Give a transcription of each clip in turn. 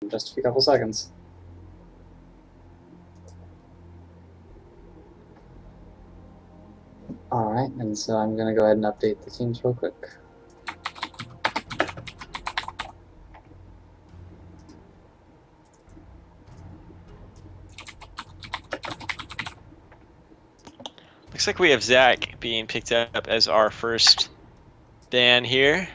in just a couple seconds. Alright, and so I'm going to go ahead and update the teams real quick. Looks like we have Zach being picked up as our first ban here.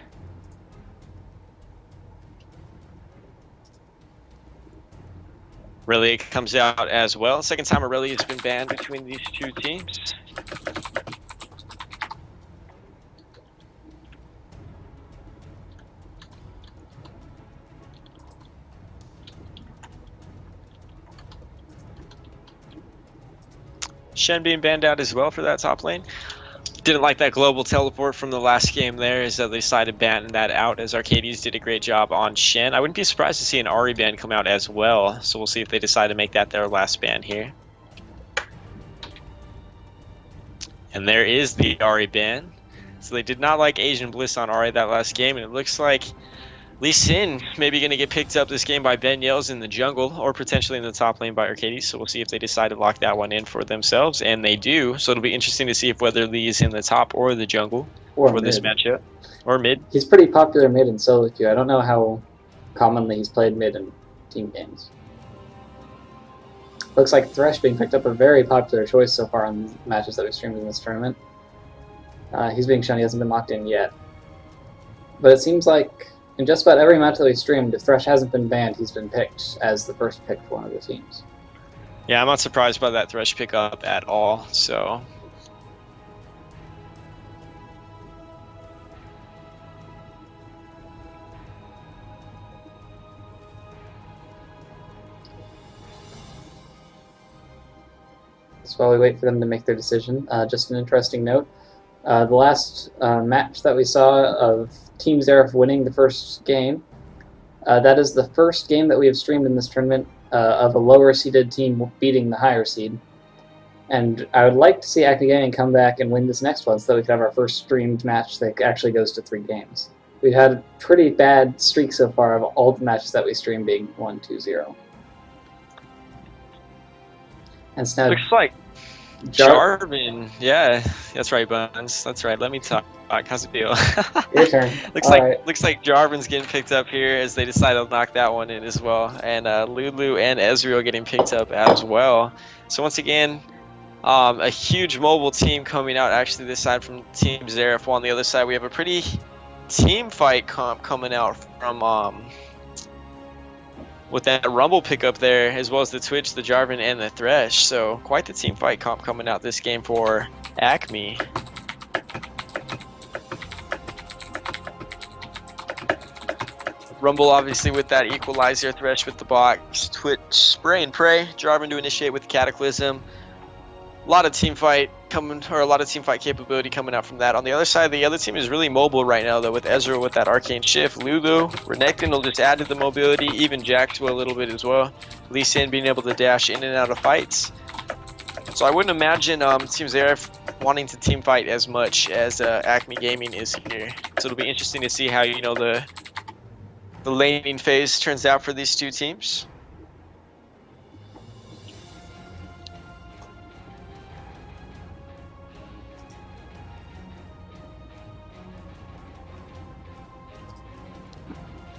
Really comes out as well. Second time Aurelia has been banned between these two teams. Shen being banned out as well for that top lane. Didn't like that global teleport from the last game there, is that they decided to ban that out, as Arcades did a great job on Shen. I wouldn't be surprised to see an Ahri ban come out as well, so we'll see if they decide to make that their last ban here. And there is the Ahri ban. So they did not like Asian Bliss on Ahri that last game, and it looks like Lee Sin maybe going to get picked up this game by Ben Yells in the jungle, or potentially in the top lane by Arcades. So we'll see if they decide to lock that one in for themselves, and they do. So it'll be interesting to see if whether Lee is in the top or the jungle for this matchup, or mid. He's pretty popular mid in solo queue. I don't know how commonly he's played mid in team games. Looks like Thresh being picked up, a very popular choice so far in matches that we've streamed in this tournament. He's being shown he hasn't been locked in yet. But it seems like in just about every match that we streamed, if Thresh hasn't been banned, he's been picked as the first pick for one of the teams. Yeah, I'm not surprised by that Thresh pickup at all, so... So while we wait for them to make their decision, just an interesting note. The last match that we saw of Team Zeref winning the first game, that is the first game that we have streamed in this tournament of a lower seeded team beating the higher seed. And I would like to see Acme come back and win this next one so that we could have our first streamed match that actually goes to 3 games. We've had a pretty bad streak so far of all the matches that we stream being 1-2-0. And so now looks like Jarvan, yeah, that's right, Buns. That's right. Let me talk. How's it feel? Your turn. looks like Jarvan's getting picked up here as they decide to knock that one in as well, and Lulu and Ezreal getting picked up as well. So once again, a huge mobile team coming out actually this side from Team Zeref. While on the other side, we have a pretty team fight comp coming out from with that Rumble pickup there, as well as the Twitch, the Jarvan, and the Thresh. So quite the team fight comp coming out this game for Acme. Rumble obviously with that equalizer, Thresh with the box, Twitch, spray and pray, Jarvan to initiate with the Cataclysm. A lot of team fight coming, or a lot of team fight capability coming out from that. On the other side, the other team is really mobile right now, though, with Ezra with that arcane shift. Lulu, Renekton will just add to the mobility, even Jack to a little bit as well. Lee Sin being able to dash in and out of fights. So I wouldn't imagine Team Zeref wanting to team fight as much as Acme Gaming is here. So it'll be interesting to see how, you know, the laning phase turns out for these two teams.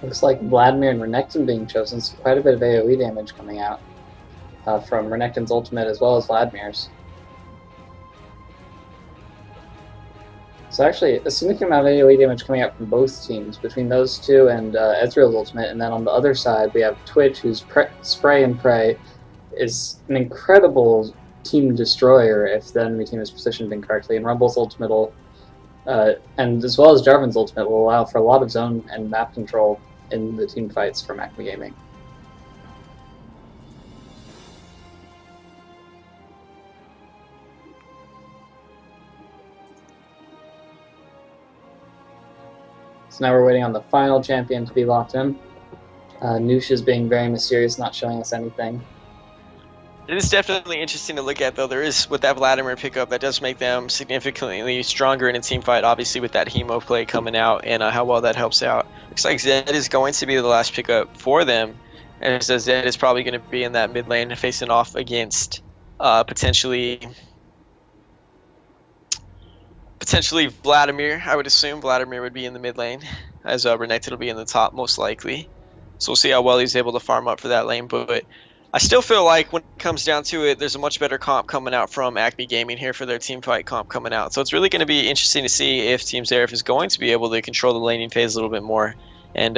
Looks like Vladimir and Renekton being chosen, so quite a bit of AoE damage coming out from Renekton's ultimate as well as Vladimir's. So actually, a significant amount of AoE damage coming out from both teams, between those two and Ezreal's ultimate, and then on the other side we have Twitch, whose spray and pray is an incredible team destroyer if the enemy team is positioned incorrectly, and Rumble's ultimate will, and as well as Jarvan's ultimate, will allow for a lot of zone and map control in the team fights from Acme Gaming. So now we're waiting on the final champion to be locked in. Noosh is being very mysterious, not showing us anything. It is definitely interesting to look at, though. There is, with that Vladimir pickup, that does make them significantly stronger in a team fight, obviously with that Hemo play coming out and how well that helps out. Looks like Zed is going to be the last pickup for them, And so Zed is probably going to be in that mid lane facing off against potentially Vladimir. I would assume Vladimir would be in the mid lane, as Renekton will be in the top most likely. So we'll see how well he's able to farm up for that lane. But I still feel like when it comes down to it, there's a much better comp coming out from Acme Gaming here for their team fight comp coming out. So it's really going to be interesting to see if Team Zeref is going to be able to control the laning phase a little bit more and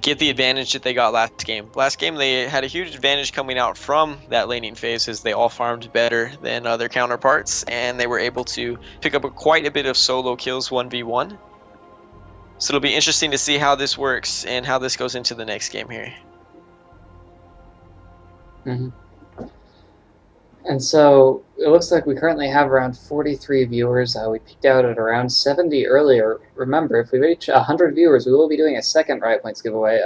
get the advantage that they got last game. Last game, they had a huge advantage coming out from that laning phase as they all farmed better than their counterparts, and they were able to pick up quite a bit of solo kills 1v1. So it'll be interesting to see how this works and how this goes into the next game here. And so it looks like we currently have around 43 viewers. We peaked out at around 70 earlier. Remember, if we reach 100 viewers, we will be doing a second Riot Points giveaway.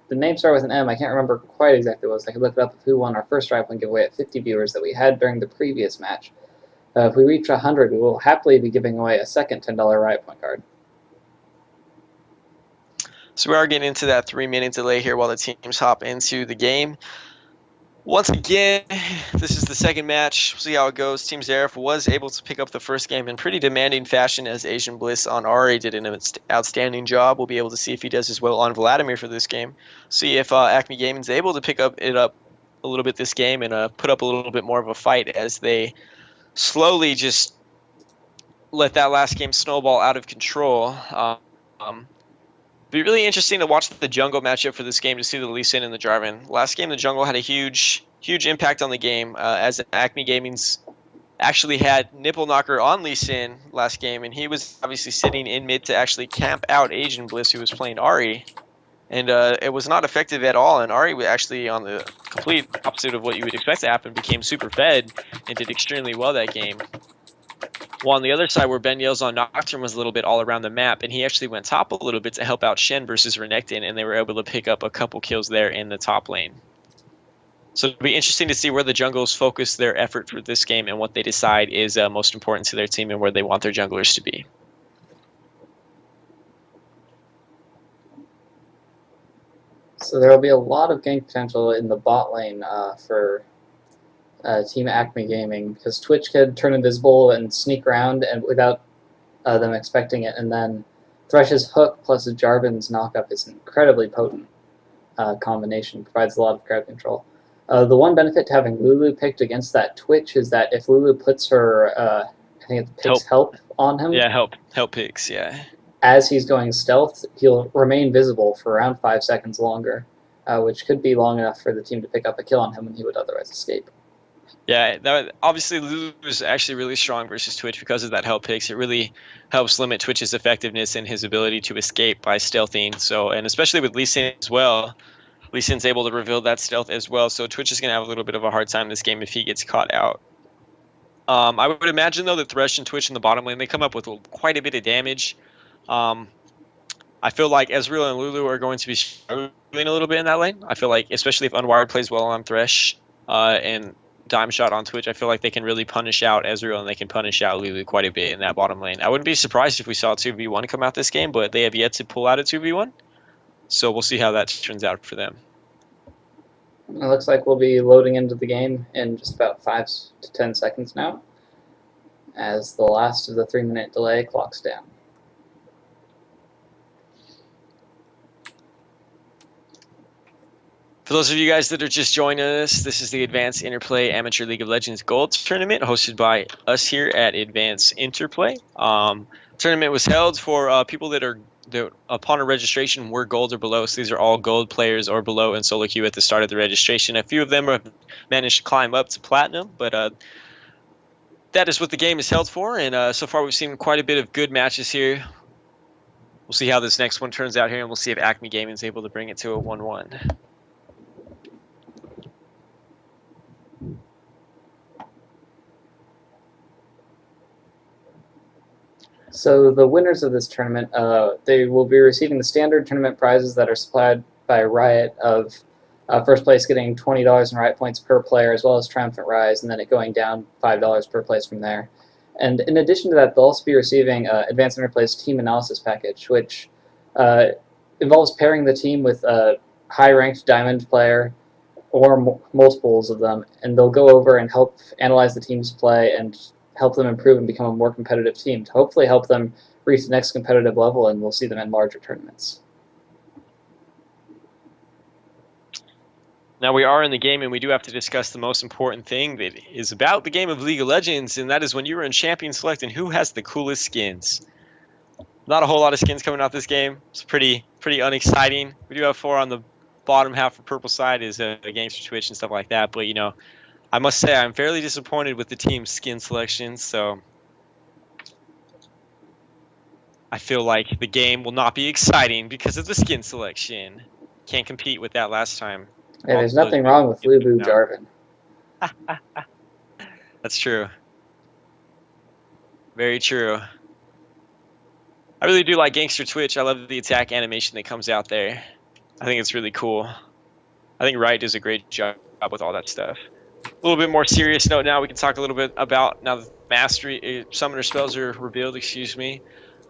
The name started with an M. I can't remember quite exactly what it was. I could look it up of who won our first Riot Point giveaway at 50 viewers that we had during the previous match. If we reach 100, we will happily be giving away a second $10 Riot Point card. So we are getting into that 3-minute delay here while the teams hop into the game. Once again, this is the second match. We'll see how it goes. Team Zeref was able to pick up the first game in pretty demanding fashion as Asian Bliss on Ari did an outstanding job. We'll be able to see if he does as well on Vladimir for this game. See if Acme Gaming is able to pick it up a little bit this game and put up a little bit more of a fight as they slowly just let that last game snowball out of control. Be really interesting to watch the jungle matchup for this game to see the Lee Sin and the Jarvan. Last game, the jungle had a huge impact on the game as Acme Gaming's actually had Nipple Knocker on Lee Sin last game, and he was obviously sitting in mid to actually camp out Asian Bliss, who was playing Ari. And it was not effective at all, and Ari was actually on the complete opposite of what you would expect to happen, became super fed and did extremely well that game. While on the other side, where Ben Yale's on Nocturne was a little bit all around the map, and he actually went top a little bit to help out Shen versus Renekton, and they were able to pick up a couple kills there in the top lane. So it'll be interesting to see where the jungles focus their effort for this game and what they decide is most important to their team and where they want their junglers to be. So there will be a lot of gank potential in the bot lane for Team Acme Gaming, because Twitch could turn invisible and sneak around and without them expecting it, and then Thresh's hook plus Jarvan's knockup is an incredibly potent combination, provides a lot of crowd control. The one benefit to having Lulu picked against that Twitch is that if Lulu puts her, I think it picks help on him. Yeah, help picks, yeah. As he's going stealth, he'll remain visible for around 5 seconds longer, which could be long enough for the team to pick up a kill on him when he would otherwise escape. Yeah, obviously Lulu is actually really strong versus Twitch because of that help picks. It really helps limit Twitch's effectiveness and his ability to escape by stealthing. So, and especially with Lee Sin as well, Lee Sin's able to reveal that stealth as well. So Twitch is going to have a little bit of a hard time this game if he gets caught out. I would imagine though that Thresh and Twitch in the bottom lane, they come up with quite a bit of damage. I feel like Ezreal and Lulu are going to be struggling a little bit in that lane. I feel like, especially if Unwired plays well on Thresh and Dime Shot on Twitch, I feel like they can really punish out Ezreal and they can punish out Lulu quite a bit in that bottom lane. I wouldn't be surprised if we saw a 2v1 come out this game, but they have yet to pull out a 2v1. So we'll see how that turns out for them. It looks like we'll be loading into the game in just about 5 to 10 seconds now, as the last of the 3-minute delay clocks down. For those of you guys that are just joining us, this is the Advanced Interplay Amateur League of Legends Gold Tournament hosted by us here at Advanced Interplay. Tournament was held for people that upon a registration were gold or below. So these are all gold players or below in solo queue at the start of the registration. A few of them have managed to climb up to platinum, but that is what the game is held for. And so far we've seen quite a bit of good matches here. We'll see how this next one turns out here, and we'll see if Acme Gaming is able to bring it to a 1-1. So the winners of this tournament, they will be receiving the standard tournament prizes that are supplied by Riot of first place getting $20 in Riot points per player, as well as Triumphant Rise, and then it going down $5 per place from there. And in addition to that, they'll also be receiving Advanced Interplay's Team Analysis Package, which involves pairing the team with a high-ranked diamond player or multiples of them, and they'll go over and help analyze the team's play and help them improve and become a more competitive team to hopefully help them reach the next competitive level, and we'll see them in larger tournaments. Now we are in the game, and we do have to discuss the most important thing that is about the game of League of Legends, and that is when you are in Champion Select and who has the coolest skins. Not a whole lot of skins coming out this game. It's pretty unexciting. We do have 4 on the bottom half for purple side is a Gangster Twitch and stuff like that, but you know, I must say I'm fairly disappointed with the team's skin selections, so I feel like the game will not be exciting because of the skin selection. Can't compete with that last time. Hey, there's nothing wrong with Lubu Jarvan. That's true. Very true. I really do like Gangster Twitch. I love the attack animation that comes out there. I think it's really cool. I think Riot does a great job with all that stuff. A little bit more serious note now. We can talk a little bit about now the mastery summoner spells are revealed. Excuse me.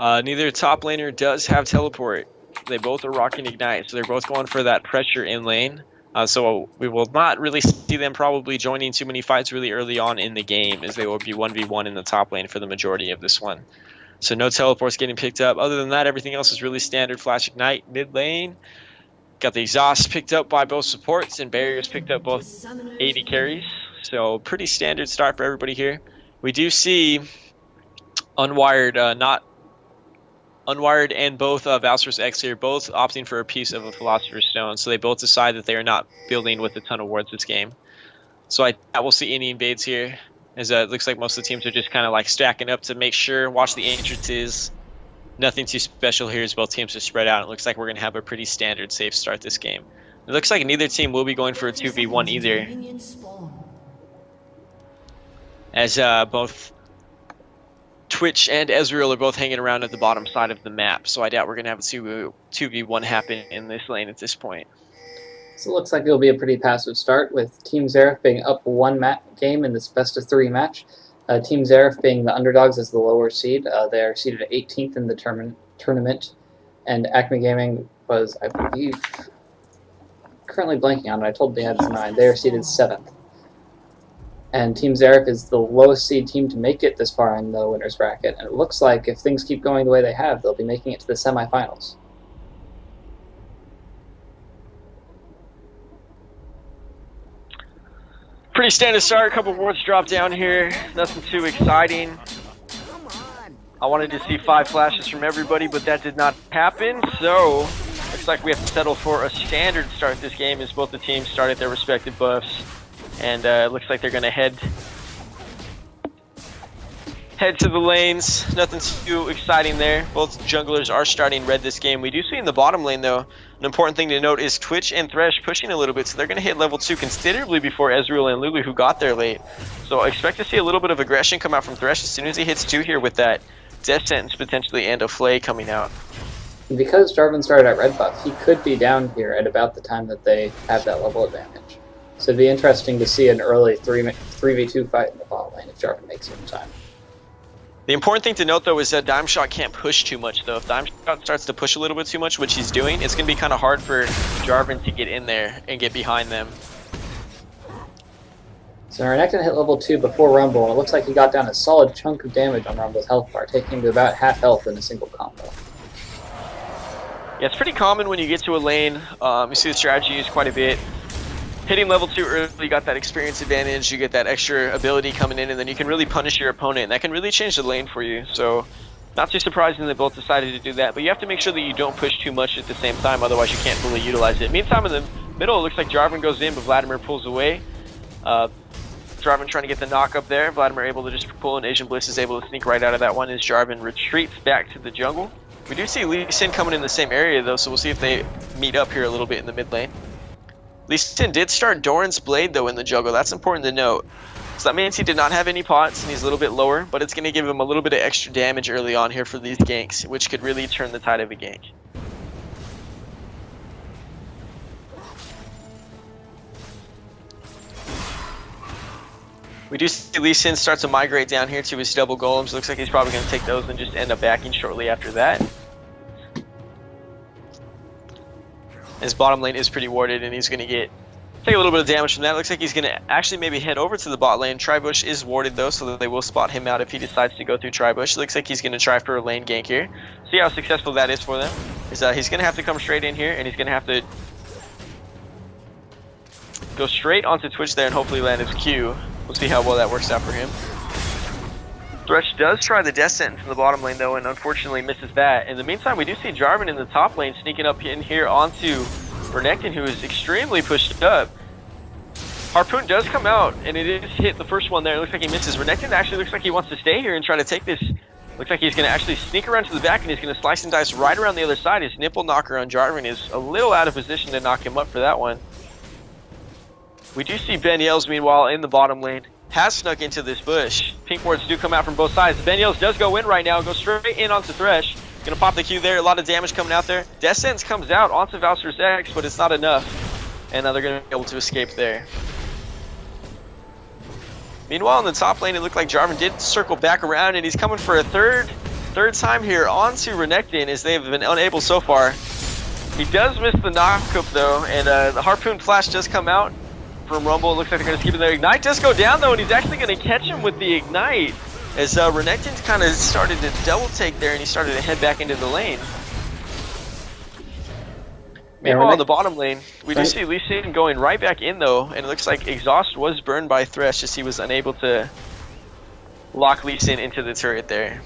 Neither top laner does have teleport. They both are rocking ignite, so they're both going for that pressure in lane. So we will not really see them probably joining too many fights really early on in the game, as they will be 1v1 in the top lane for the majority of this one. So no teleports getting picked up. Other than that, everything else is really standard. Flash ignite mid lane. Got the exhaust picked up by both supports, and barriers picked up both AD carries. So pretty standard start for everybody here. We do see Unwired, Unwired and both Valsor's X here, both opting for a piece of a Philosopher's Stone. So they both decide that they are not building with a ton of wards this game. So I will see any invades here, as it looks like most of the teams are just kind of like stacking up to make sure. Watch the entrances. Nothing too special here as both teams are spread out. It looks like we're going to have a pretty standard safe start this game. It looks like neither team will be going for a 2v1 either, as both Twitch and Ezreal are both hanging around at the bottom side of the map. So I doubt we're going to have a 2v1 happen in this lane at this point. So it looks like it'll be a pretty passive start, with Team Zeref being up 1 game in this best-of-3 match. Team Zeref being the underdogs as the lower seed. They are seeded 18th in the tournament, and Acme Gaming was, I believe, currently blanking on it. I told they had 9. They are seeded 7th. And Team Zeref is the lowest seed team to make it this far in the winner's bracket, and it looks like if things keep going the way they have, they'll be making it to the semifinals. Pretty standard start, a couple wards drop down here, nothing too exciting. I wanted to see 5 flashes from everybody, but that did not happen, so looks like we have to settle for a standard start this game, as both the teams start at their respective buffs. And it looks like they're going to head to the lanes. Nothing too exciting there. Both junglers are starting red this game. We do see in the bottom lane, though, an important thing to note is Twitch and Thresh pushing a little bit, so they're going to hit level 2 considerably before Ezreal and Lulu, who got there late. So I expect to see a little bit of aggression come out from Thresh as soon as he hits 2 here, with that Death Sentence potentially and a Flay coming out. And because Jarvan started at red buff, he could be down here at about the time that they have that level advantage. So it'd be interesting to see an early 3v2 fight in the bot lane if Jarvan makes it in time. The important thing to note, though, is that Dime Shot can't push too much, though. If Dime Shot starts to push a little bit too much, which he's doing, it's going to be kind of hard for Jarvan to get in there and get behind them. So Renekton hit level 2 before Rumble, and it looks like he got down a solid chunk of damage on Rumble's health bar, taking him to about half health in a single combo. Yeah, it's pretty common when you get to a lane. You see the strategy used quite a bit. Hitting level 2 early, you got that experience advantage, you get that extra ability coming in, and then you can really punish your opponent, and that can really change the lane for you. So, not too surprising they both decided to do that, but you have to make sure that you don't push too much at the same time, otherwise you can't fully utilize it. Meantime, in the middle, it looks like Jarvan goes in, but Vladimir pulls away. Jarvan trying to get the knock up there. Vladimir able to just pull, and Asian Bliss is able to sneak right out of that one as Jarvan retreats back to the jungle. We do see Lee Sin coming in the same area, though, so we'll see if they meet up here a little bit in the mid lane. Lee Sin did start Doran's Blade, though, in the jungle. That's important to note. So that means he did not have any pots, and he's a little bit lower, but it's going to give him a little bit of extra damage early on here for these ganks, which could really turn the tide of a gank. We do see Lee Sin start to migrate down here to his double golems. Looks like he's probably going to take those and just end up backing shortly after that. His bottom lane is pretty warded, and he's going to take a little bit of damage from that. Looks like he's going to actually maybe head over to the bot lane. Tribush is warded though, so that they will spot him out if he decides to go through Tribush. Looks like he's going to try for a lane gank here. See how successful that is for them. He's going to have to come straight in here, and he's going to have to go straight onto Twitch there and hopefully land his Q. We'll see how well that works out for him. Thresh does try the death sentence in the bottom lane though, and unfortunately misses that. In the meantime, we do see Jarvan in the top lane sneaking up in here onto Renekton, who is extremely pushed up. Harpoon does come out, and it is hit the first one there. It looks like he misses. Renekton actually looks like he wants to stay here and try to take this. Looks like he's going to actually sneak around to the back, and he's going to slice and dice right around the other side. His nipple knocker on Jarvan is a little out of position to knock him up for that one. We do see Ben Yells, meanwhile, in the bottom lane. Has snuck into this bush. Pink wards do come out from both sides. Ben Yells does go in right now. Goes straight in onto Thresh. Gonna pop the Q there. A lot of damage coming out there. Death Sentence comes out onto Valsyr's X, but it's not enough. And now they're gonna be able to escape there. Meanwhile, in the top lane, it looked like Jarvan did circle back around, and he's coming for a third time here onto Renekton, as they've been unable so far. He does miss the knockup though, and the Harpoon Flash does come out from Rumble. It looks like they're going to keep it there. Ignite does go down though, and he's actually going to catch him with the Ignite, as Renekton's kind of started to double take there, and he started to head back into the lane. Meanwhile, on the bottom lane, we do see Lee Sin going right back in though, and it looks like Exhaust was burned by Thresh, as he was unable to lock Lee Sin into the turret there.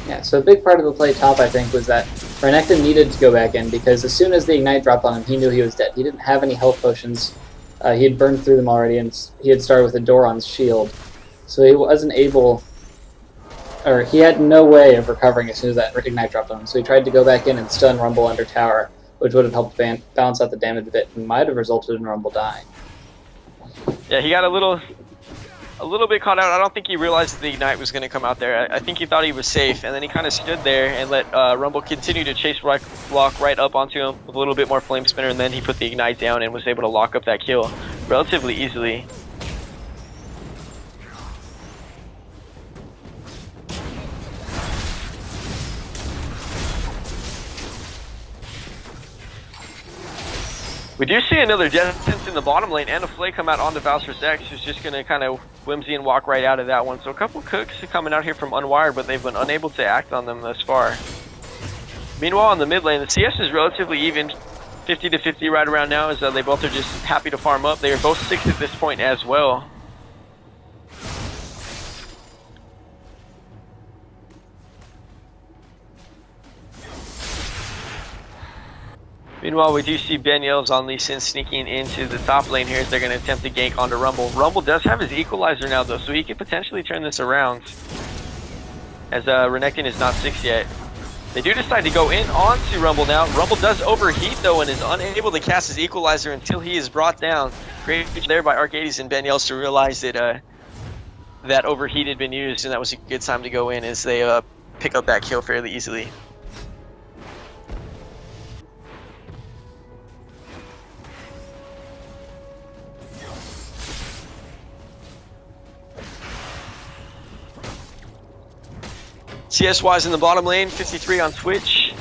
Yeah, so a big part of the play top, I think, was that Renekton needed to go back in, because as soon as the Ignite dropped on him, he knew he was dead. He didn't have any health potions. He had burned through them already, and he had started with a door on his shield. So he wasn't able, or he had no way of recovering as soon as that Ignite dropped on him. So he tried to go back in and stun Rumble under tower, which would have helped balance out the damage a bit, and might have resulted in Rumble dying. Yeah, he got a little bit caught out. I don't think he realized the Ignite was going to come out there. I think he thought he was safe, and then he kind of stood there and let Rumble continue to chase block right up onto him with a little bit more Flame Spinner, and then he put the Ignite down and was able to lock up that kill relatively easily. We do see another Death Sentence in the bottom lane, and a Flay come out onto Valsyr's X, who's just going to kind of whimsy and walk right out of that one. So a couple cooks coming out here from Unwired, but they've been unable to act on them thus far. Meanwhile, in the mid lane, the CS is relatively even, 50 to 50 right around now, as they both are just happy to farm up. They are both 6 at this point as well. Meanwhile, we do see Ben Yells on Lee Sin sneaking into the top lane here, as they're going to attempt to gank onto Rumble. Rumble does have his Equalizer now though, so he could potentially turn this around, as Renekton is not 6 yet. They do decide to go in onto Rumble now. Rumble does overheat though, and is unable to cast his Equalizer until he is brought down. Great there by Arcades and Ben Yells to realize that that overheat had been used, and that was a good time to go in, as they pick up that kill fairly easily. CS-wise in the bottom lane, 53 on Twitch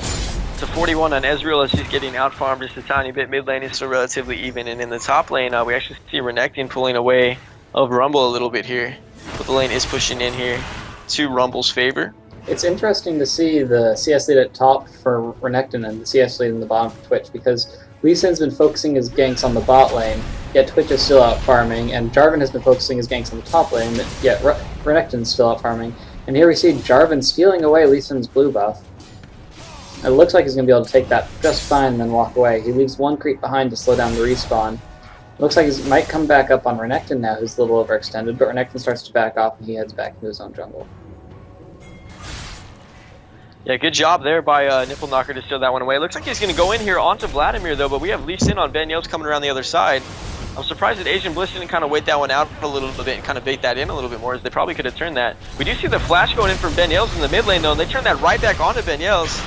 to 41 on Ezreal, as he's getting out-farmed just a tiny bit. Mid lane is still relatively even, and in the top lane, we actually see Renekton pulling away of Rumble a little bit here. But the lane is pushing in here to Rumble's favor. It's interesting to see the CS lead at top for Renekton and the CS lead in the bottom for Twitch, because Lee Sin's been focusing his ganks on the bot lane, yet Twitch is still out farming, and Jarvan has been focusing his ganks on the top lane, yet Renekton's still out farming. And here we see Jarvan stealing away Lee Sin's blue buff. It looks like he's going to be able to take that just fine and then walk away. He leaves one creep behind to slow down the respawn. It looks like he might come back up on Renekton now, who's a little overextended, but Renekton starts to back off and he heads back into his own jungle. Yeah, good job there by Nipple Knocker to steal that one away. Looks like he's going to go in here onto Vladimir though, but we have Lee Sin on Ben Yells coming around the other side. I'm surprised that Asian Bliss didn't kind of wait that one out a little bit and kind of bait that in a little bit more, as they probably could have turned that. We do see the flash going in from Ben Yells in the mid lane though, and they turn that right back onto Ben Yells.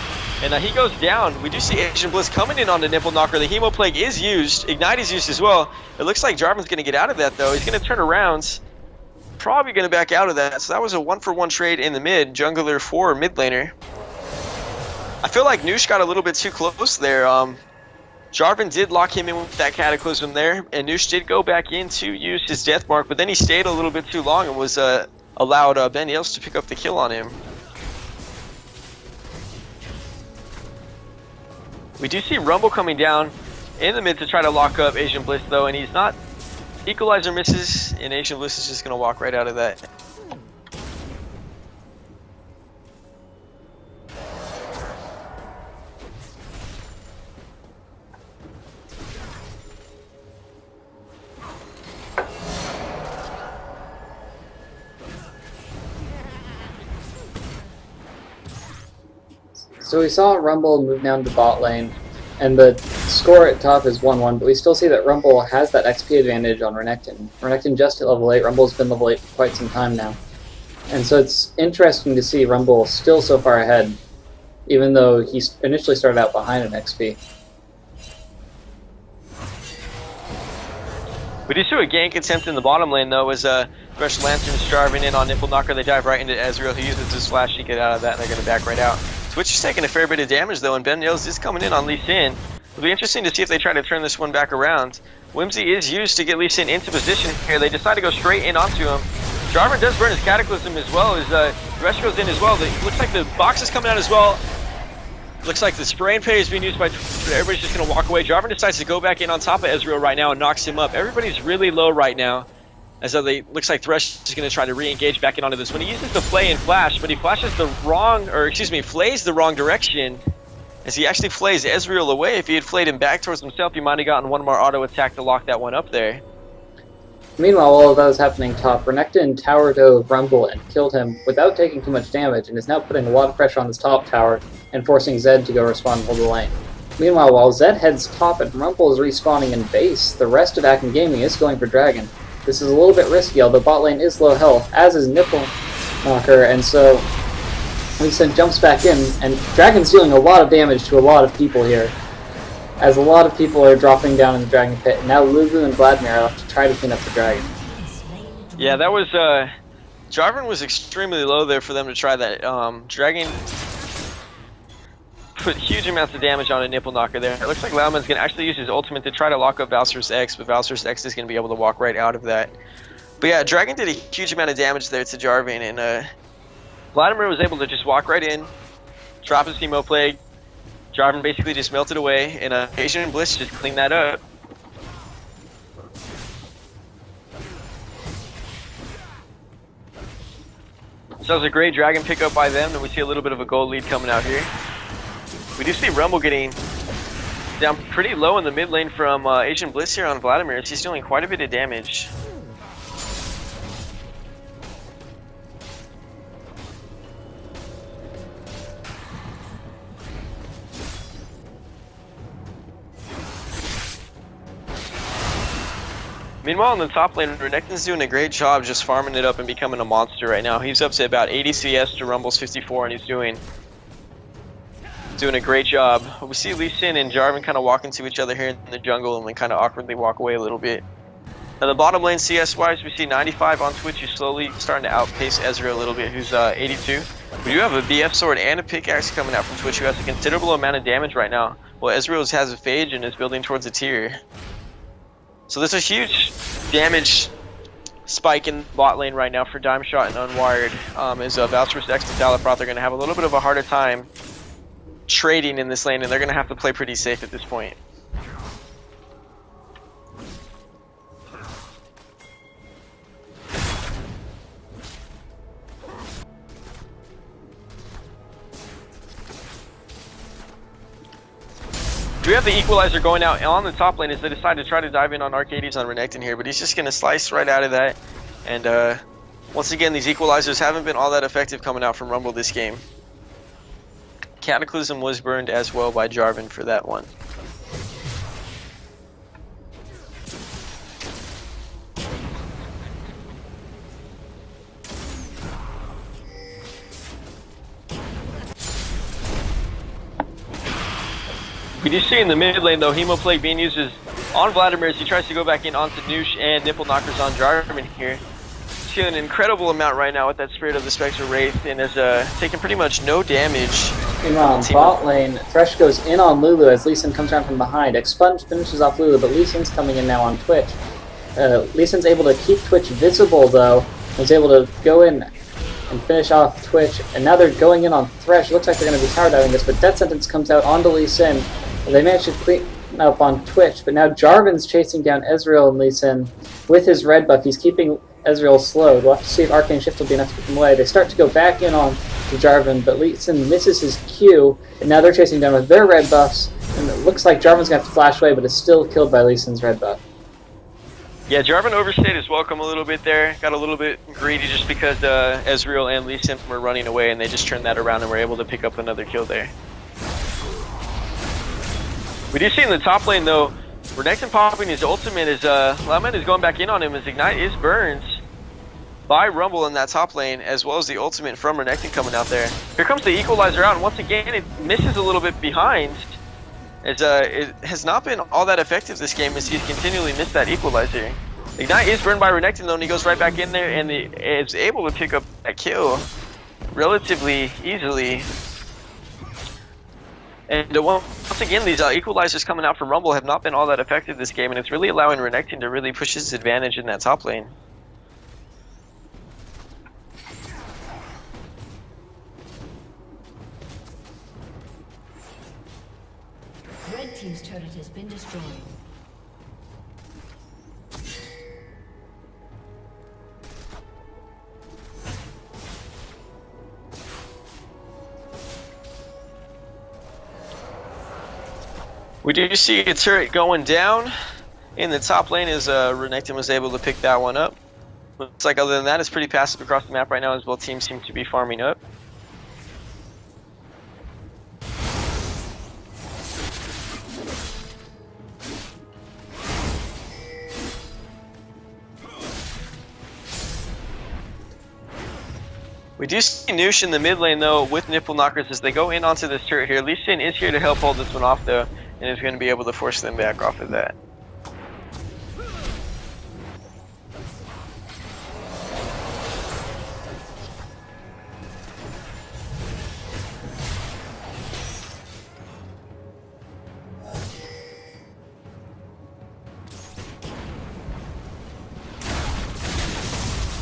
And he goes down. We do see Asian Bliss coming in onto Nipple Knocker. The Hemo Plague is used. Ignite is used as well. It looks like Jarvan's going to get out of that though. He's going to turn around. Probably going to back out of that. So that was a 1-for-1 trade in the mid. Jungler for mid laner. I feel like Noosh got a little bit too close there. Jarvan did lock him in with that Cataclysm there, and Noosh did go back in to use his Death Mark, but then he stayed a little bit too long and was allowed Ben Yales to pick up the kill on him. We do see Rumble coming down in the mid to try to lock up Asian Bliss though, and he's not. Equalizer misses, and Asian Bliss is just going to walk right out of that. So we saw Rumble move down to bot lane, and the score at top is 1-1, but we still see that Rumble has that XP advantage on Renekton. Renekton just at level 8, Rumble's been level 8 for quite some time now. And so it's interesting to see Rumble still so far ahead, even though he initially started out behind in XP. We do see a gank attempt in the bottom lane though, as Thresh Lantern's driving in on Nipple Knocker. They dive right into Ezreal. He uses his flash to get out of that, and they're going to back right out. Twitch is taking a fair bit of damage though, and Ben Yales is coming in on Lee Sin. It'll be interesting to see if they try to turn this one back around. Whimsy is used to get Lee Sin into position here. They decide to go straight in onto him. Jarvan does burn his Cataclysm as well, as Thresh goes in as well. It looks like the box is coming out as well. Looks like the spray and pay is being used by Twitch, but everybody's just going to walk away. Jarvan decides to go back in on top of Ezreal right now and knocks him up. Everybody's really low right now, as though looks like Thresh is going to try to re-engage back in onto this one. He uses the flay and flash, but he flashes the wrong, or excuse me, flays the wrong direction, as he actually flays Ezreal away. If he had flayed him back towards himself, he might have gotten one more auto attack to lock that one up there. Meanwhile, while that was happening top, Renekton tower dove Rumble and killed him without taking too much damage, and is now putting a lot of pressure on this top tower and forcing Zed to go respawn and hold the lane. Meanwhile, while Zed heads top and Rumble is respawning in base, the rest of Acme Gaming is going for Dragon. This is a little bit risky, although bot lane is low health, as is Nipple Knocker, and so Lee Sin jumps back in, and Dragon's dealing a lot of damage to a lot of people here, as a lot of people are dropping down in the Dragon Pit, and now Lulu and Vladimir are left to try to clean up the Dragon. Yeah, that was, Jarvan was extremely low there for them to try that. Dragon put huge amounts of damage on a Nipple Knocker there. It looks like Lauman's going to actually use his ultimate to try to lock up Valsyr's X, but Valsyr's X is going to be able to walk right out of that. But yeah, Dragon did a huge amount of damage there to Jarvan, and Vladimir was able to just walk right in, drop his Chemo Plague. Jarvan basically just melted away, and Asian Bliss just cleaned that up. So that was a great Dragon pickup by them, and we see a little bit of a gold lead coming out here. We do see Rumble getting down pretty low in the mid lane from Asian Bliss here on Vladimir, as he's doing quite a bit of damage. Meanwhile, in the top lane, Renekton's doing a great job just farming it up and becoming a monster right now. He's up to about 80 CS to Rumble's 54, and he's doing a great job. We see Lee Sin and Jarvan kind of walk into each other here in the jungle, and then kind of awkwardly walk away a little bit. Now the bottom lane CS-wise, we see 95 on Twitch, who's slowly starting to outpace Ezreal a little bit, who's 82. We do have a BF sword and a pickaxe coming out from Twitch, who has a considerable amount of damage right now, while Ezreal has a phage and is building towards a tier. So there's a huge damage spike in bot lane right now for Dime Shot and Unwired, as Valsyr's X and Talaproth are going to have a little bit of a harder time trading in this lane, and they're going to have to play pretty safe at this point. We have the Equalizer going out on the top lane as they decide to try to dive in on Arcades on Renekton here, but he's just going to slice right out of that. And once again, these Equalizers haven't been all that effective coming out from Rumble this game. Cataclysm was burned as well by Jarvan for that one. We do see in the mid lane though, Hemo Plague being used on Vladimir as he tries to go back in onto Noosh, and Nipple Knockers on Jarvan here. to an incredible amount right now with that Spirit of the Spectral Wraith and is taking pretty much no damage. Meanwhile, in bot lane, Thresh goes in on Lulu as Lee Sin comes around from behind. Expunge finishes off Lulu, but Lee Sin's coming in now on Twitch. Lee Sin's able to keep Twitch visible, though, and is able to go in and finish off Twitch. And now they're going in on Thresh. Looks like they're going to be tower diving this, but Death Sentence comes out onto Lee Sin. They managed to clean up on Twitch, but now Jarvan's chasing down Ezreal and Lee Sin with his red buff. He's keeping Ezreal slowed. We'll have to see if Arcane Shift will be enough to keep him away. They start to go back in on Jarvan, but Lee Sin misses his Q, and now they're chasing down with their red buffs, and it looks like Jarvan's going to have to flash away, but is still killed by Lee Sin's red buff. Yeah, Jarvan overstayed his welcome a little bit there. Got a little bit greedy just because Ezreal and Lee Sin were running away, and they just turned that around and were able to pick up another kill there. We do see in the top lane, though, Renekton popping his ultimate as Lament is going back in on him as Ignite is burned by Rumble in that top lane, as well as the ultimate from Renekton coming out there. Here comes the Equalizer out, and once again it misses a little bit behind, as it has not been all that effective this game as he's continually missed that Equalizer. Ignite is burned by Renekton though, and he goes right back in there and is able to pick up that kill relatively easily. And once again, these Equalizers coming out from Rumble have not been all that effective this game, and it's really allowing Renekton to really push his advantage in that top lane. Red team's turret has been destroyed. We do see a turret going down in the top lane as Renekton was able to pick that one up. Looks like other than that, it's pretty passive across the map right now as both teams seem to be farming up. We do see Noosh in the mid lane though with nipple knockers as they go in onto this turret here. Lee Sin is here to help hold this one off though, and is going to be able to force them back off of that.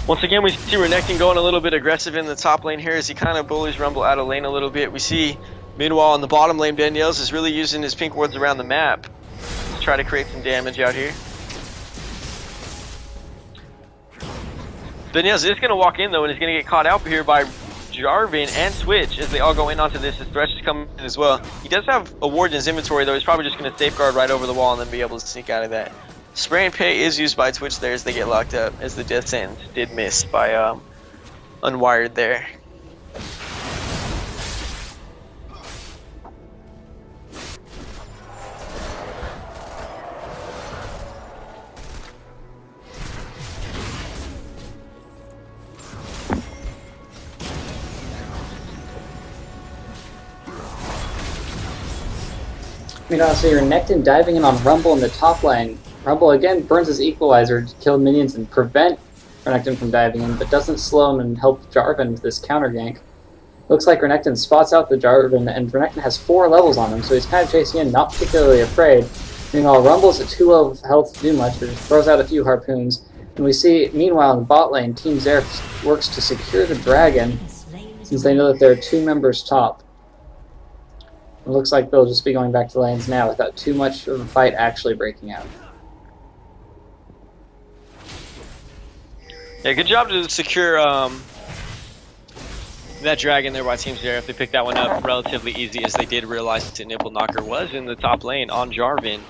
Once again, we see Renekton going a little bit aggressive in the top lane here as he kind of bullies Rumble out of lane a little bit. We see, meanwhile, in the bottom lane, Daniels is really using his pink wards around the map to try to create some damage out here. Daniels is going to walk in, though, and is going to get caught out here by Jarvan and Switch as they all go in onto this. His Thresh is coming in as well. He does have a ward in his inventory, though. He's probably just going to safeguard right over the wall and then be able to sneak out of that. Spray and Pay is used by Twitch there as they get locked up, as the Death Sentence did miss by Unwired there. I mean, honestly, Renekton diving in on Rumble in the top lane. Rumble again burns his Equalizer to kill minions and prevent Renekton from diving in, but doesn't slow him and help Jarvan with this counter gank. Looks like Renekton spots out the Jarvan, and Renekton has 4 levels on him, so he's kind of chasing in, not particularly afraid. Meanwhile, Rumble's at 2 low health to do much, but just throws out a few harpoons. And we see, meanwhile, in the bot lane, Team Zeref works to secure the dragon, since they know that there are 2 members top. It looks like they'll just be going back to lanes now without too much of a fight actually breaking out. Yeah, good job to secure that dragon there by Team Zeref. They picked that one up relatively easy as they did realize that Nipple Knocker was in the top lane on Jarvan.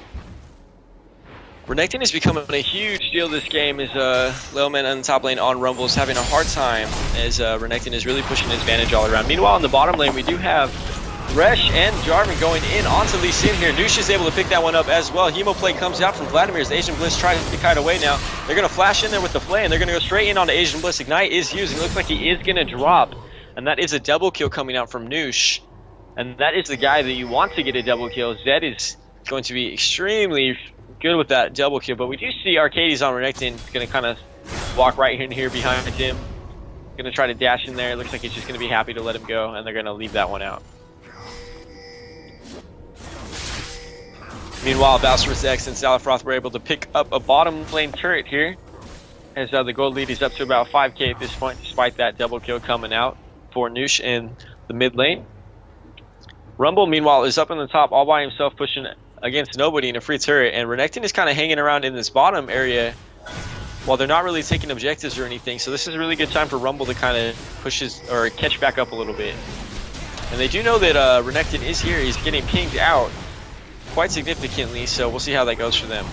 Renekton is becoming a huge deal this game as Lilman in the top lane on Rumble is having a hard time as Renekton is really pushing his advantage all around. Meanwhile, in the bottom lane, we do have Thresh and Jarvan going in onto Lee Sin here. Noosh is able to pick that one up as well. Hemoplay comes out from Vladimir's. Asian Bliss tries to kite away now. They're going to flash in there with the flame. They're going to go straight in onto Asian Bliss. Ignite is using. Looks like he is going to drop. And that is a double kill coming out from Noosh. And that is the guy that you want to get a double kill. Zed is going to be extremely good with that double kill. But we do see Arcades on Renekton going to kind of Walk right in here behind him. Gonna try to dash in there. Looks like he's just gonna be happy to let him go, and they're gonna leave that one out. Meanwhile, Valsarus X and Salafroth were able to pick up a bottom lane turret here, as the gold lead is up to about 5k at this point, despite that double kill coming out for Noosh in the mid lane. Rumble, meanwhile, is up in the top all by himself, pushing against nobody in a free turret, and Renekton is kind of hanging around in this bottom area while they're not really taking objectives or anything. So this is a really good time for Rumble to kind of push his, or catch back up a little bit. And they do know that Renekton is here. He's getting pinged out quite significantly, so we'll see how that goes for them.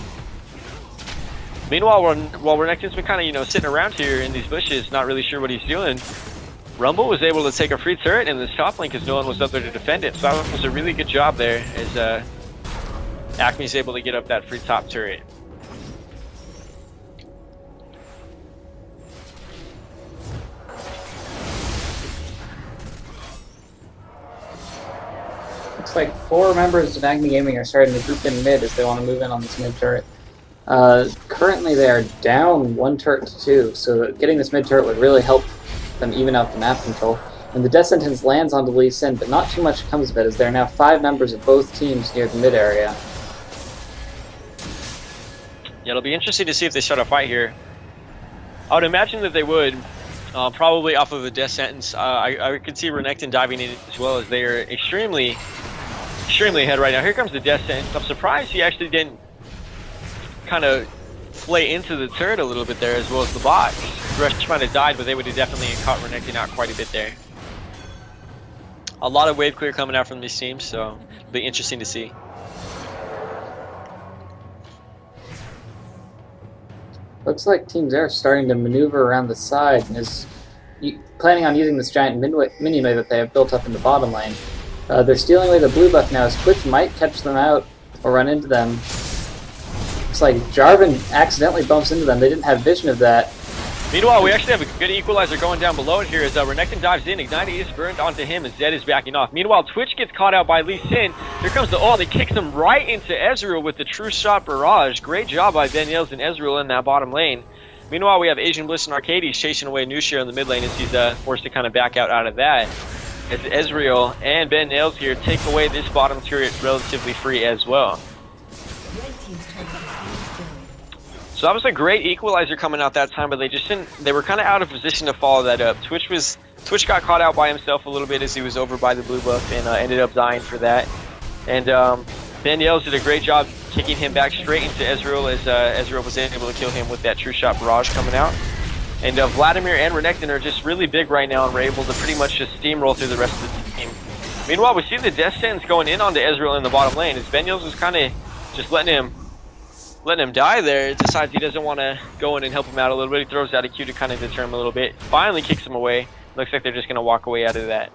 Meanwhile, while Renekton's been kind of, sitting around here in these bushes, not really sure what he's doing, Rumble was able to take a free turret in this top lane because no one was up there to defend it. So that was a really good job there, as Acme's able to get up that free top turret. Looks like 4 members of Acme Gaming are starting to group in mid as they want to move in on this mid turret. Currently they are down 1 turret to 2, so getting this mid turret would really help them even out the map control. And the Death Sentence lands onto Lee Sin, but not too much comes of it, as there are now 5 members of both teams near the mid area. Yeah, it'll be interesting to see if they start a fight here. I would imagine that they would, probably off of the Death Sentence. I could see Renekton diving in as well, as they are extremely ahead right now. Here comes the Death Sentence. I'm surprised he actually didn't kind of flay into the turret a little bit there, as well as the box. Thresh might have died, but they would have definitely caught Renekton out quite a bit there. A lot of wave clear coming out from these teams, so it'll be interesting to see. Looks like Team Zeref starting to maneuver around the side and is planning on using this giant mini-wave that they have built up in the bottom lane. They're stealing away the blue buff now, as Twitch might catch them out or run into them. Looks like Jarvan accidentally bumps into them. They didn't have vision of that. Meanwhile, we actually have a good equalizer going down below it here, as Renekton dives in. Ignite is burned onto him, and Zed is backing off. Meanwhile, Twitch gets caught out by Lee Sin. Here comes the ult. He kicks him right into Ezreal with the true shot barrage. Great job by Ben Yells and Ezreal in that bottom lane. Meanwhile, we have Asian Bliss and Arcades chasing away Nushir in the mid lane, as he's forced to kind of back out of that. As Ezreal and Ben Nails here take away this bottom turret relatively free as well. So that was a great equalizer coming out that time, but they just didn't. They were kind of out of position to follow that up. Twitch got caught out by himself a little bit as he was over by the blue buff, and ended up dying for that. And Ben Yells did a great job kicking him back straight into Ezreal, as Ezreal was able to kill him with that true shot barrage coming out. And Vladimir and Renekton are just really big right now, and we're able to pretty much just steamroll through the rest of the team. Meanwhile, we see the Death Sentence going in onto Ezreal in the bottom lane, as Ben Yells was kind of just letting him die there. Decides he doesn't want to go in and help him out a little bit. He throws out a Q to kind of deter him a little bit. Finally kicks him away. Looks like they're just going to walk away out of that.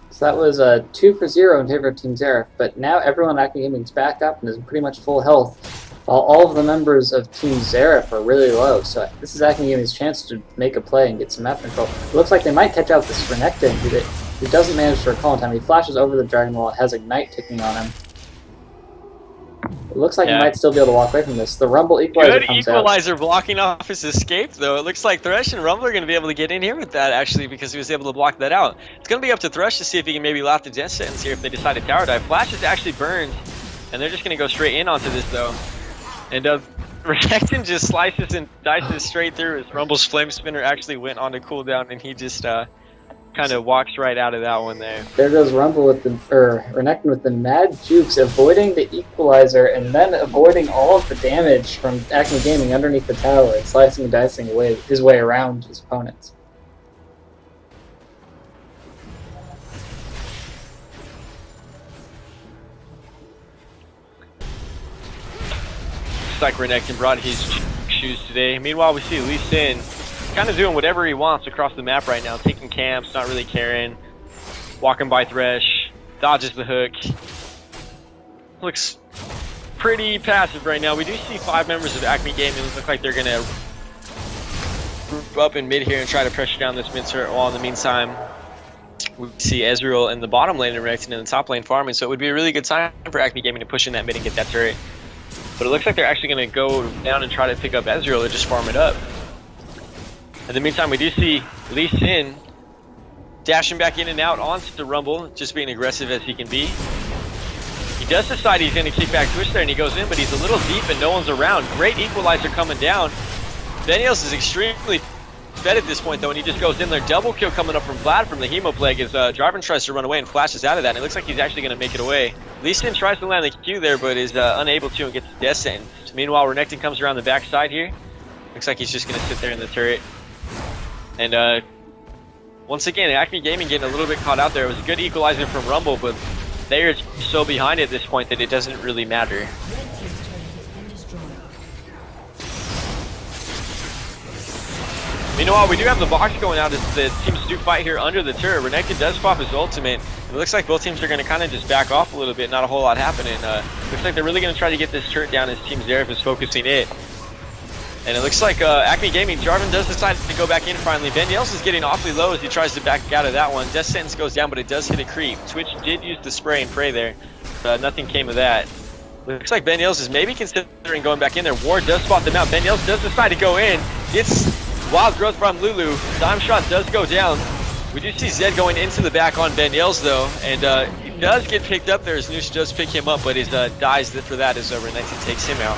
So that was 2-0 in favor of Team Zeref, but now everyone at Acme Gaming is back up and is pretty much full health, while all of the members of Team Zeref are really low. So this is Acme Gaming's chance to make a play and get some map control. It looks like they might catch out this Renekton, who doesn't manage to recall in time. He flashes over the Dragon Wall and has Ignite ticking on him. It looks like he might still be able to walk away from this. The Rumble equalizer comes out. Good equalizer blocking off his escape, though. It looks like Thresh and Rumble are going to be able to get in here with that, actually, because he was able to block that out. It's going to be up to Thresh to see if he can maybe lock the Death Sentence here if they decide to tower dive. Flash is actually burned, and they're just going to go straight in onto this, though. And Renekton just slices and dices straight through, as Rumble's Flame Spinner actually went on to cooldown, and he just kind of walks right out of that one there. There goes Rumble with the, Renekton with the mad jukes, avoiding the equalizer and then avoiding all of the damage from Acme Gaming underneath the tower and slicing and dicing his way around his opponents. Looks like Renekton brought his shoes today. Meanwhile, we see Lee Sin kind of doing whatever he wants across the map right now, taking camps, not really caring, walking by Thresh, dodges the hook. Looks pretty passive right now. We do see 5 members of Acme Gaming. Look like they're gonna group up in mid here and try to pressure down this mid turret, while in the meantime we see Ezreal in the bottom lane and Renekton in the top lane farming. So it would be a really good time for Acme Gaming to push in that mid and get that turret. But it looks like they're actually going to go down and try to pick up Ezreal or just farm it up. In the meantime, we do see Lee Sin dashing back in and out onto the Rumble, just being aggressive as he can be. He does decide he's going to kick back Twitch there, and he goes in, but he's a little deep and no one's around. Great equalizer coming down. Daniels is extremely fed at this point, though, and he just goes in there. Double kill coming up from Vlad from the Hemoplague as Jarvan tries to run away and flashes out of that, and it looks like he's actually going to make it away. Lee Sin tries to land the Q there, but is unable to and gets the death sentence. Meanwhile, Renekton comes around the backside here. Looks like he's just going to sit there in the turret. And once again, Acme Gaming getting a little bit caught out there. It was a good equalizer from Rumble, but they are so behind at this point that it doesn't really matter. Meanwhile, we do have the box going out as the teams do fight here under the turret. Renekton does pop his ultimate. It looks like both teams are going to kind of just back off a little bit. Not a whole lot happening. Looks like they're really going to try to get this turret down as Team Zeref is focusing it. And it looks like Acme Gaming, Jarvan does decide to go back in finally. Ben Yels is getting awfully low as he tries to back out of that one. Death sentence goes down, but it does hit a creep. Twitch did use the spray and pray there. Nothing came of that. Looks like Ben Yels is maybe considering going back in there. Ward does spot them out. Ben Yels does decide to go in. It's wild growth from Lulu. Dime shot does go down. We do see Zed going into the back on Ben Yels though, and he does get picked up there as Noosh does pick him up, but his dies for that as Renekton takes him out.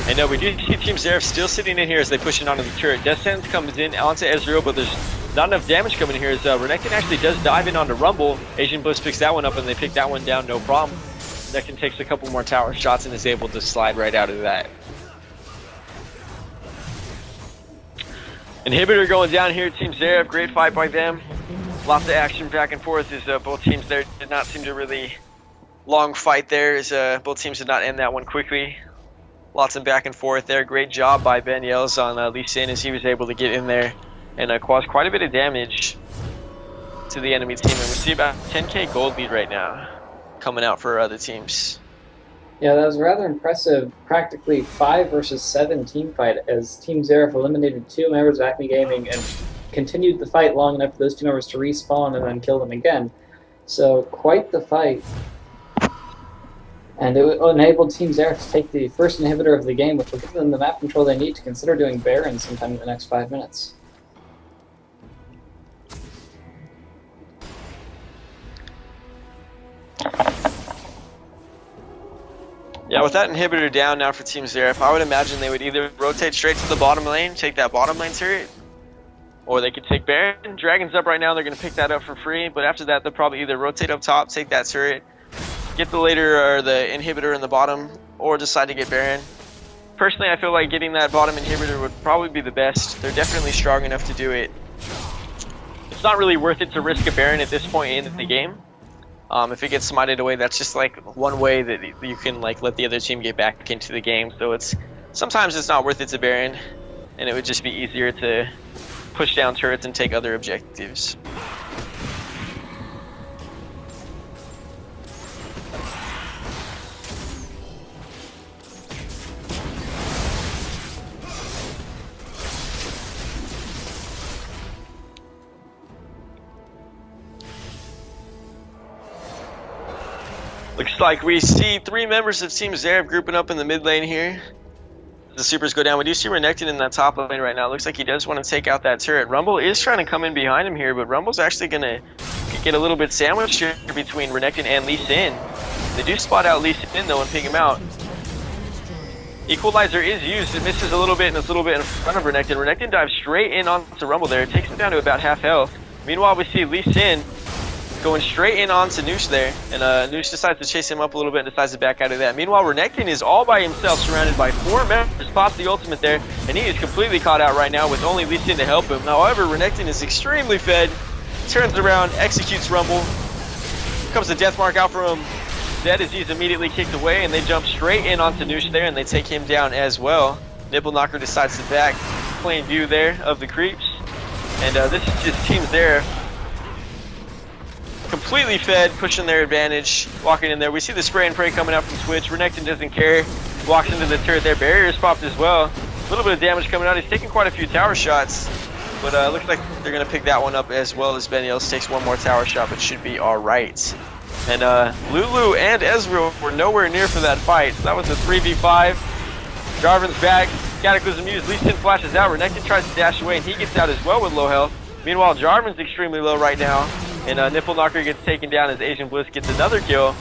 And we do see Team Zeref still sitting in here as they push in onto the turret. Death Sentence comes in onto Ezreal, but there's not enough damage coming in here as Renekton actually does dive in onto Rumble. Asian Bliss picks that one up and they pick that one down, no problem. Renekton takes a couple more tower shots and is able to slide right out of that. Inhibitor going down here, Team Zeref, great fight by them. Lots of action back and forth as both teams there did not seem to really long fight there as both teams did not end that one quickly. Lots of back and forth there. Great job by Ben Yels on Lee Sin as he was able to get in there and cause quite a bit of damage to the enemy team. And we see about 10k gold lead right now coming out for other teams. Yeah, that was a rather impressive, practically 5 versus 7 team fight as Team Zeref eliminated 2 members of Acme Gaming and continued the fight long enough for those 2 members to respawn and then kill them again. So, quite the fight. And it enabled Team Zeref to take the first inhibitor of the game, which will give them the map control they need to consider doing Baron sometime in the next 5 minutes. Yeah, with that inhibitor down now for Team Zeref, I would imagine they would either rotate straight to the bottom lane, take that bottom lane turret, or they could take Baron. Dragon's up right now, they're going to pick that up for free, but after that they'll probably either rotate up top, take that turret, get the later or the inhibitor in the bottom, or decide to get Baron. Personally, I feel like getting that bottom inhibitor would probably be the best. They're definitely strong enough to do it. It's not really worth it to risk a Baron at this point in the game. If it gets smited away, that's just like one way that you can like let the other team get back into the game. So sometimes it's not worth it to Baron, and it would just be easier to push down turrets and take other objectives. Looks like we see 3 members of Team Zeref grouping up in the mid lane here. The supers go down. We do see Renekton in that top lane right now. Looks like he does want to take out that turret. Rumble is trying to come in behind him here, but Rumble's actually going to get a little bit sandwiched here between Renekton and Lee Sin. They do spot out Lee Sin though and pick him out. Equalizer is used. It misses a little bit and it's a little bit in front of Renekton. Renekton dives straight in onto Rumble there. It takes him down to about half health. Meanwhile, we see Lee Sin going straight in onto Noosh there, and Noosh decides to chase him up a little bit and decides to back out of that. Meanwhile, Renekton is all by himself, surrounded by 4 members, pops the ultimate there, and he is completely caught out right now with only Lee Sin to help him. However, Renekton is extremely fed, turns around, executes Rumble, comes a death mark out for him. Zed as he's immediately kicked away, and they jump straight in onto Noosh there, and they take him down as well. Nibble Knocker decides to back, plain view there of the creeps, and this is just Team Zeref. Completely fed, pushing their advantage, walking in there. We see the spray and pray coming out from Twitch. Renekton doesn't care, walks into the turret there. Barriers popped as well. A little bit of damage coming out. He's taking quite a few tower shots, but looks like they're going to pick that one up as well as Ben Yels takes one more tower shot, but should be all right. And Lulu and Ezreal were nowhere near for that fight. So that was a 3v5. Jarvan's back. Cataclysm used. Lee Sin flashes out. Renekton tries to dash away, and he gets out as well with low health. Meanwhile, Jarvan's extremely low right now. And Nipple Knocker gets taken down as Asian Bliss gets another kill.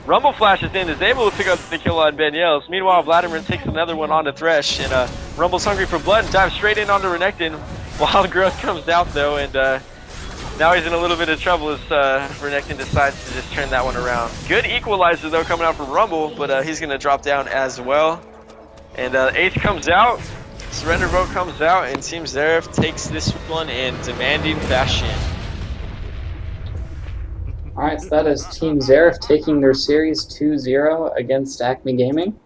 Rumble flashes in, is able to pick up the kill on Ben Yells. Meanwhile, Vladimir takes another one onto Thresh. And Rumble's hungry for blood and dives straight in onto Renekton. Wild Growth comes out, though, and now he's in a little bit of trouble as Renekton decides to just turn that one around. Good equalizer, though, coming out from Rumble, but he's going to drop down as well. And Ace comes out, Surrender Vote comes out, and Team Zeref takes this one in demanding fashion. Alright, so that is Team Zeref taking their series 2-0 against Acme Gaming.